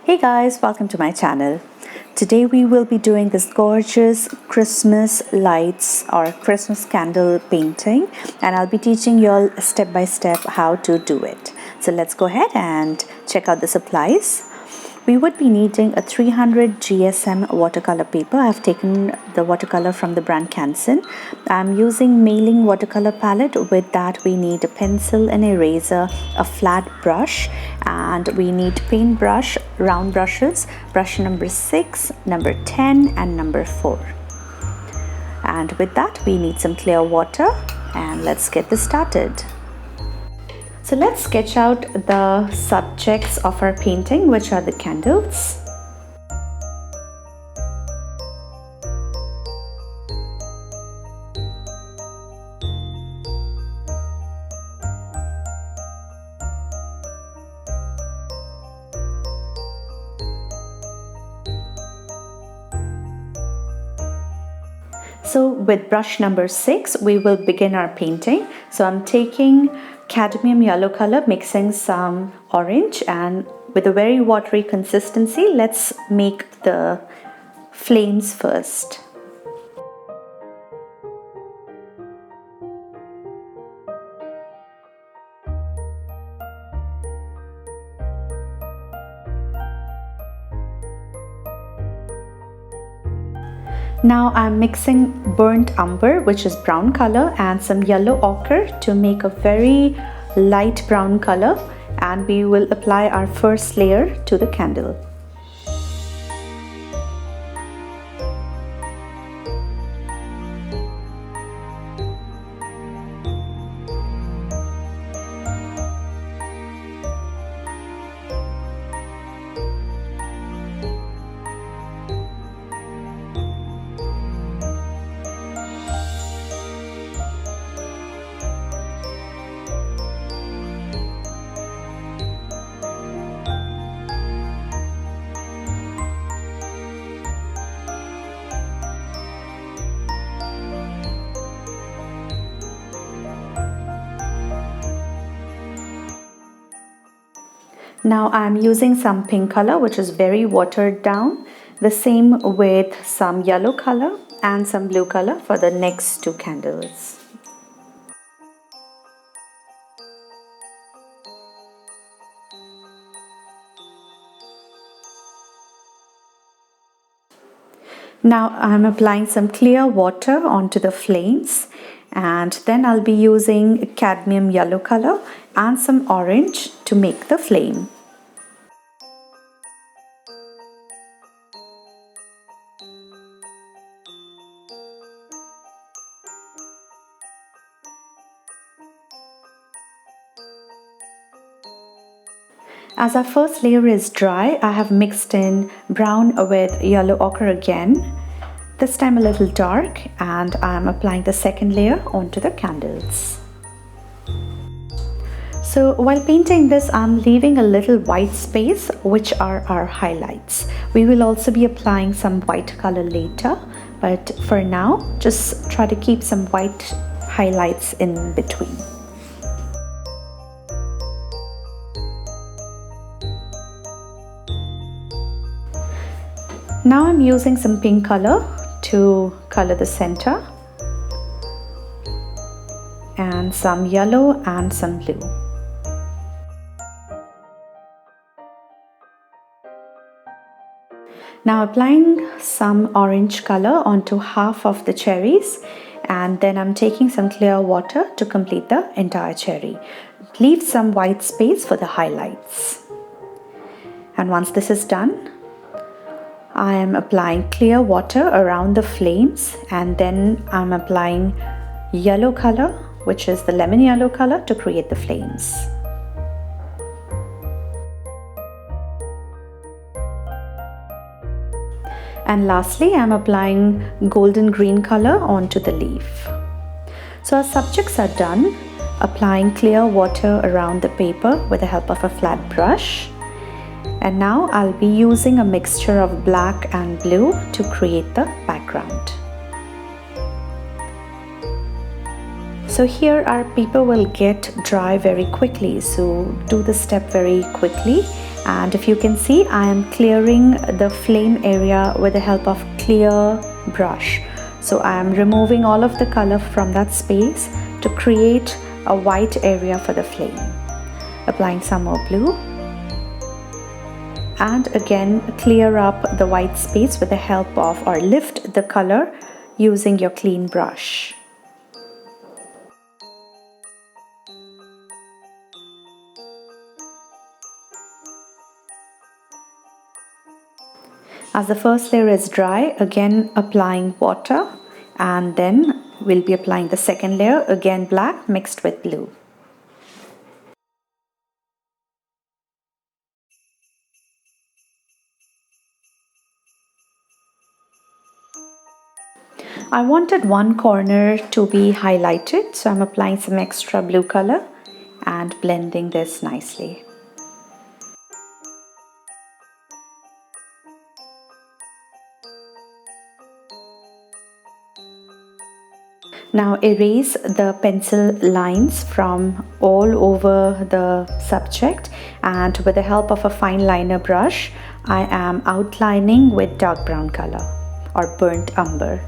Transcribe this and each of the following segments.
Hey guys, welcome to my channel. Today we will be doing this gorgeous Christmas lights or Christmas candle painting, and I'll be teaching you all step by step how to do it. So let's go ahead and check out the supplies. We would be needing a 300 GSM watercolor paper. I've taken the watercolor from the brand Canson. I'm using mailing watercolor palette. With that we need a pencil, an eraser, a flat brush, and we need paintbrush, round brushes, brush number 6, number 10 and number 4. And with that we need some clear water, and let's get this started. So let's sketch out the subjects of our painting, which are the candles. So with brush number 6, we will begin our painting. So I'm taking cadmium yellow color, mixing some orange, and with a very watery consistency, let's make the flames first. Now I'm mixing burnt umber, which is brown color, and some yellow ochre to make a very light brown color, and we will apply our first layer to the candle. Now I'm using some pink color, which is very watered down. The same with some yellow color and some blue color for the next two candles. Now I'm applying some clear water onto the flames, and then I'll be using cadmium yellow color and some orange to make the flame. As our first layer is dry, I have mixed in brown with yellow ochre again, this time a little dark, and I'm applying the second layer onto the candles. So while painting this, I'm leaving a little white space, which are our highlights. We will also be applying some white color later, but for now, just try to keep some white highlights in between. Now I'm using some pink color to color the center, and some yellow and some blue. Now applying some orange color onto half of the cherries, and then I'm taking some clear water to complete the entire cherry. Leave some white space for the highlights. And once this is done, I am applying clear water around the flames, and then I'm applying yellow color, which is the lemon yellow color, to create the flames. And lastly, I'm applying golden green color onto the leaf. So our subjects are done. Applying clear water around the paper with the help of a flat brush. And now I'll be using a mixture of black and blue to create the background. So here our paper will get dry very quickly, so do the step very quickly And if you can see, I am clearing the flame area with the help of clear brush. So I am removing all of the color from that space to create a white area for the flame. Applying some more blue. And again, clear up the white space with the help of, or lift the color using your clean brush. As the first layer is dry, again applying water, and then we'll be applying the second layer, again black mixed with blue. I wanted one corner to be highlighted, so I'm applying some extra blue color and blending this nicely. Now erase the pencil lines from all over the subject, and with the help of a fine liner brush, I am outlining with dark brown color or burnt umber.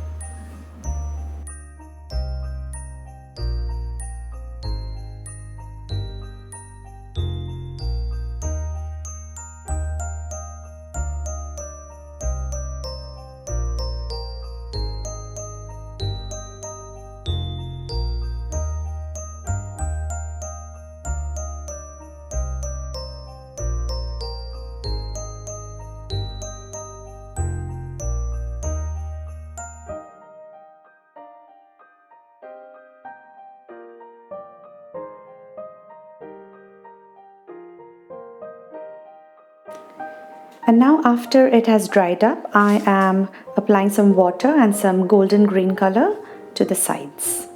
And now after it has dried up, I am applying some water and some golden green color to the sides.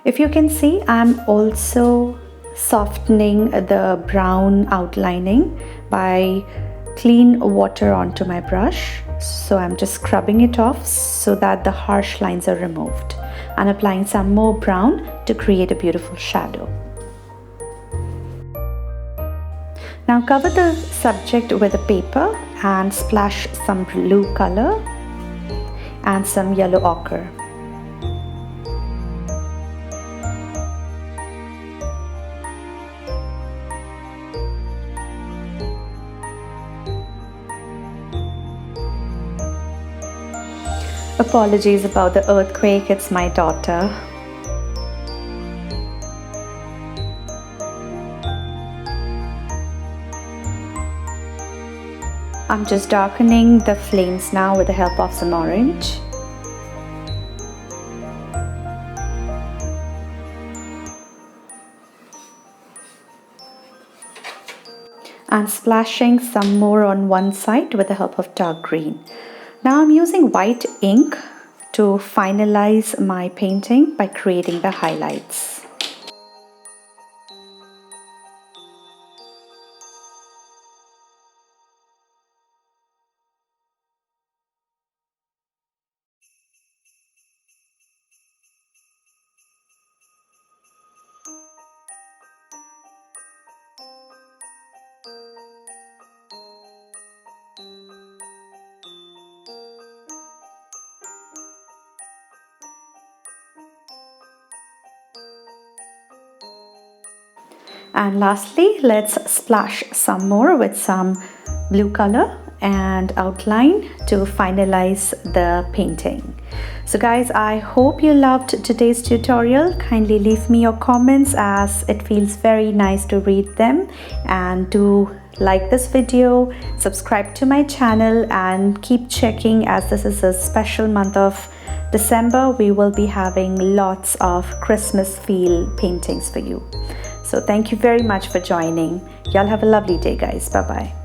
If you can see, I'm also softening the brown outlining by clean water onto my brush. So I'm just scrubbing it off so that the harsh lines are removed, and applying some more brown to create a beautiful shadow. Now cover the subject with a paper and splash some blue color and some yellow ochre. Apologies about the earthquake, it's my daughter. I'm just darkening the flames now with the help of some orange. And splashing some more on one side with the help of dark green. Now I'm using white ink to finalize my painting by creating the highlights. And lastly, let's splash some more with some blue color and outline to finalize the painting. So guys, I hope you loved today's tutorial. Kindly leave me your comments, as it feels very nice to read them, and do like this video, subscribe to my channel, and keep checking, as this is a special month of December. We will be having lots of Christmas feel paintings for you. So thank you very much for joining. Y'all have a lovely day, guys. Bye bye.